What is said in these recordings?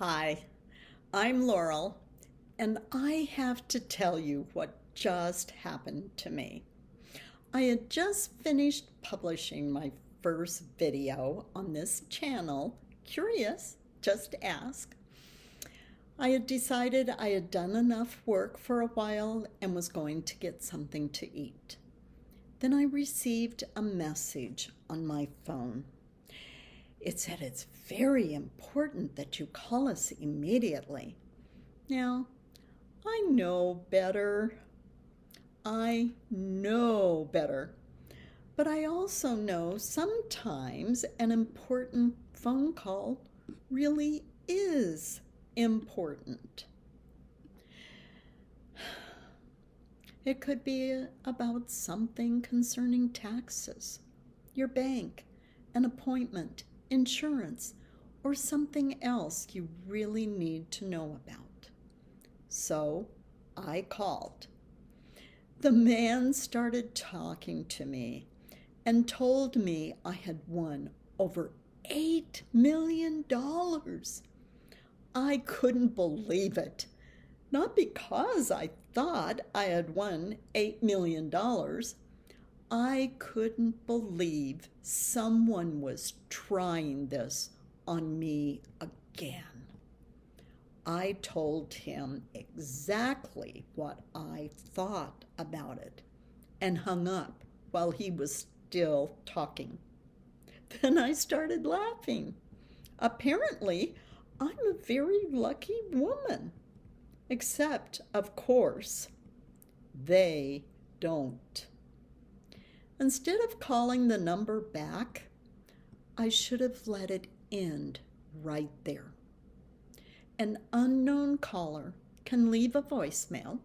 Hi, I'm Laurel, and I have to tell you what just happened to me. I had just finished publishing my first video on this channel. Curious, just ask. I had decided I had done enough work for a while and was going to get something to eat. Then I received a message on my phone. It said it's very important that you call us immediately. Now, I know better. I know better. But I also know sometimes an important phone call really is important. It could be about something concerning taxes, your bank, an appointment, insurance, or something else you really need to know about. So I called. The man started talking to me and told me I had won over $8 million. I couldn't believe it. Not because I thought I had won $8 million. I couldn't believe someone was trying this on me again. I told him exactly what I thought about it and hung up while he was still talking. Then I started laughing. Apparently, I'm a very lucky woman. Except, of course, they don't. Instead of calling the number back, I should have let it end right there. An unknown caller can leave a voicemail.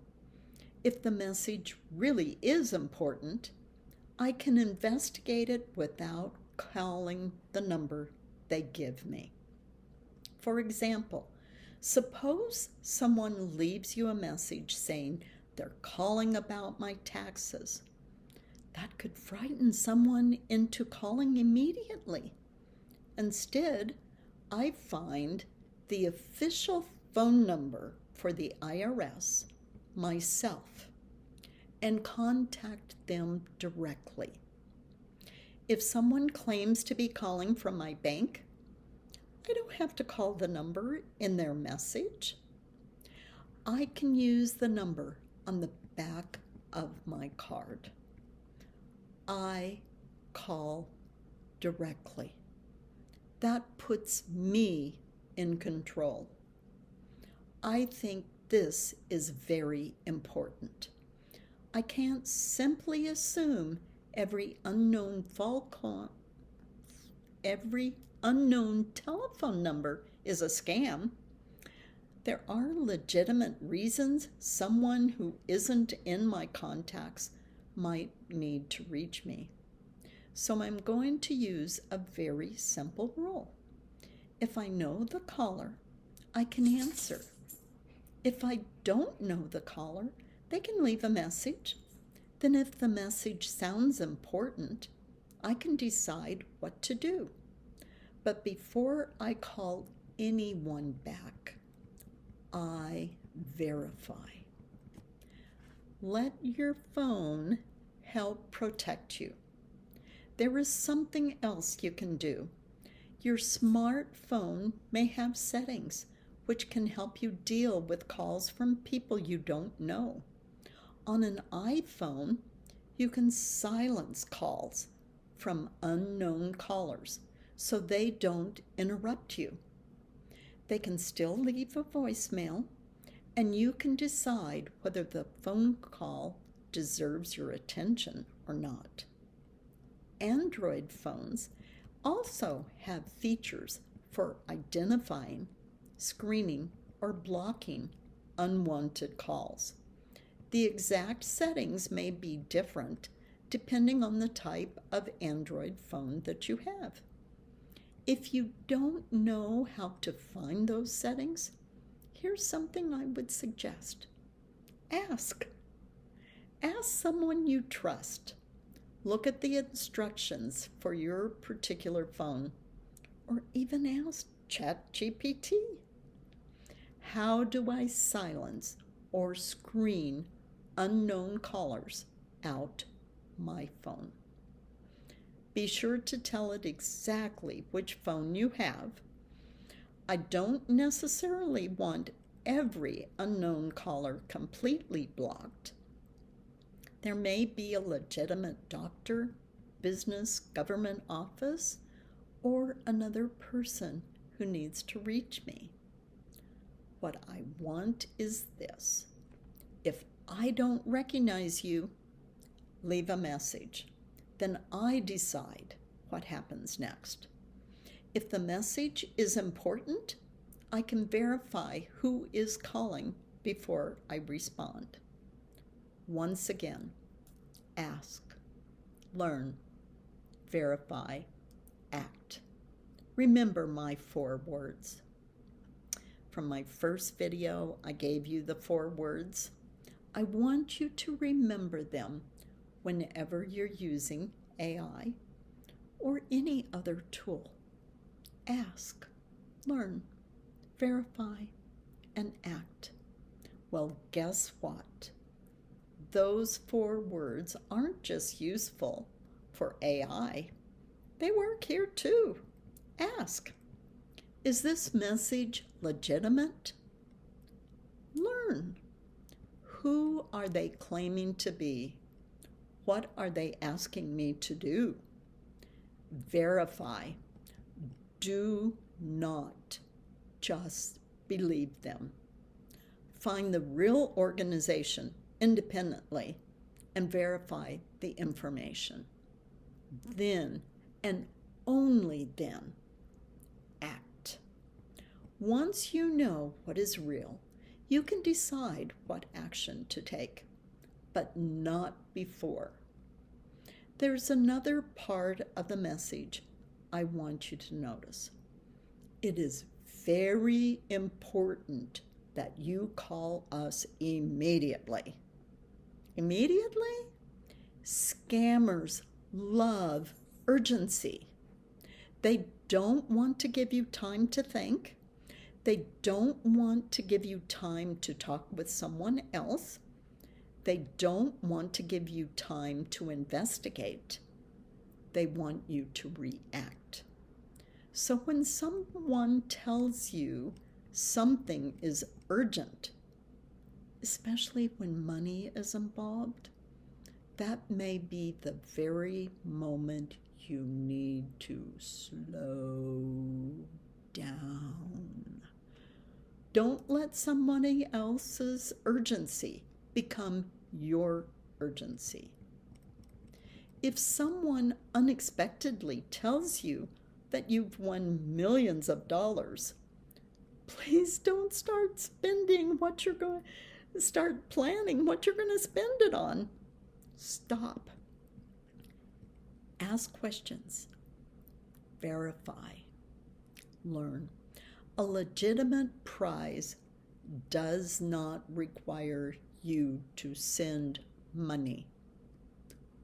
If the message really is important, I can investigate it without calling the number they give me. For example, suppose someone leaves you a message saying they're calling about my taxes. That could frighten someone into calling immediately. Instead, I find the official phone number for the IRS myself and contact them directly. If someone claims to be calling from my bank, I don't have to call the number in their message. I can use the number on the back of my card. I call directly. That puts me in control. I think this is very important. I can't simply assume every unknown telephone number is a scam. There are legitimate reasons someone who isn't in my contacts might need to reach me. So I'm going to use a very simple rule. If I know the caller, I can answer. If I don't know the caller, they can leave a message. Then if the message sounds important, I can decide what to do. But before I call anyone back, I verify. Let your phone help protect you. There is something else you can do. Your smartphone may have settings which can help you deal with calls from people you don't know. On an iPhone, you can silence calls from unknown callers so they don't interrupt you. They can still leave a voicemail, and you can decide whether the phone call deserves your attention or not. Android phones also have features for identifying, screening, or blocking unwanted calls. The exact settings may be different depending on the type of Android phone that you have. If you don't know how to find those settings, here's something I would suggest. Ask. Ask someone you trust. Look at the instructions for your particular phone, or even ask ChatGPT. How do I silence or screen unknown callers out my phone? Be sure to tell it exactly which phone you have. I don't necessarily want every unknown caller completely blocked. There may be a legitimate doctor, business, government office, or another person who needs to reach me. What I want is this. If I don't recognize you, leave a message. Then I decide what happens next. If the message is important, I can verify who is calling before I respond. Once again, ask, learn, verify, act. Remember my 4 words. From my first video, I gave you the 4 words. I want you to remember them whenever you're using AI or any other tool. Ask, learn, verify, and act. Well, guess what? Those 4 words aren't just useful for AI. They work here too. Ask, is this message legitimate? Learn, who are they claiming to be? What are they asking me to do? Verify, do not just believe them. Find the real organization independently and verify the information. Then, and only then, act. Once you know what is real, you can decide what action to take, but not before. There's another part of the message I want you to notice. It is very important that you call us immediately. Immediately? Scammers love urgency. They don't want to give you time to think. They don't want to give you time to talk with someone else. They don't want to give you time to investigate. They want you to react. So when someone tells you something is urgent, especially when money is involved, that may be the very moment you need to slow down. Don't let somebody else's urgency become your urgency. If someone unexpectedly tells you that you've won millions of dollars, please don't start spending what you're going to start planning what you're going to spend it on. Stop. Ask questions. Verify. Learn. A legitimate prize does not require you to send money,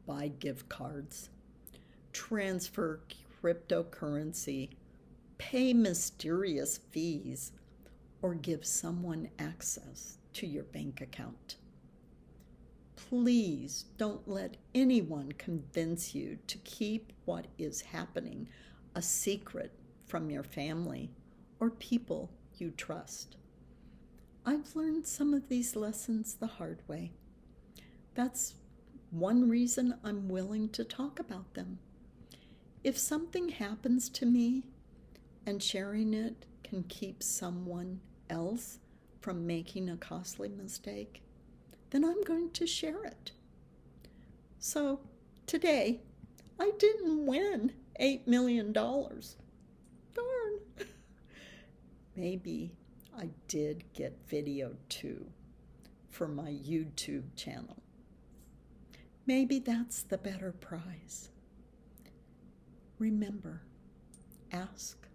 buy gift cards, transfer cryptocurrency, pay mysterious fees, or give someone access to your bank account. Please don't let anyone convince you to keep what is happening a secret from your family or people you trust. I've learned some of these lessons the hard way. That's one reason I'm willing to talk about them. If something happens to me and sharing it can keep someone else from making a costly mistake, then I'm going to share it. So today, I didn't win $8 million. Darn. Maybe I did get video too for my YouTube channel. Maybe that's the better prize. Remember, ask,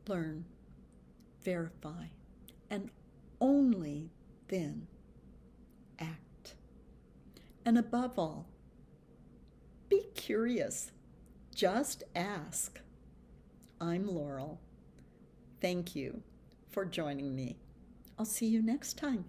learn, verify, and only then act. And above all, be curious. Just ask. I'm Laurel. Thank you for joining me I'll see you next time.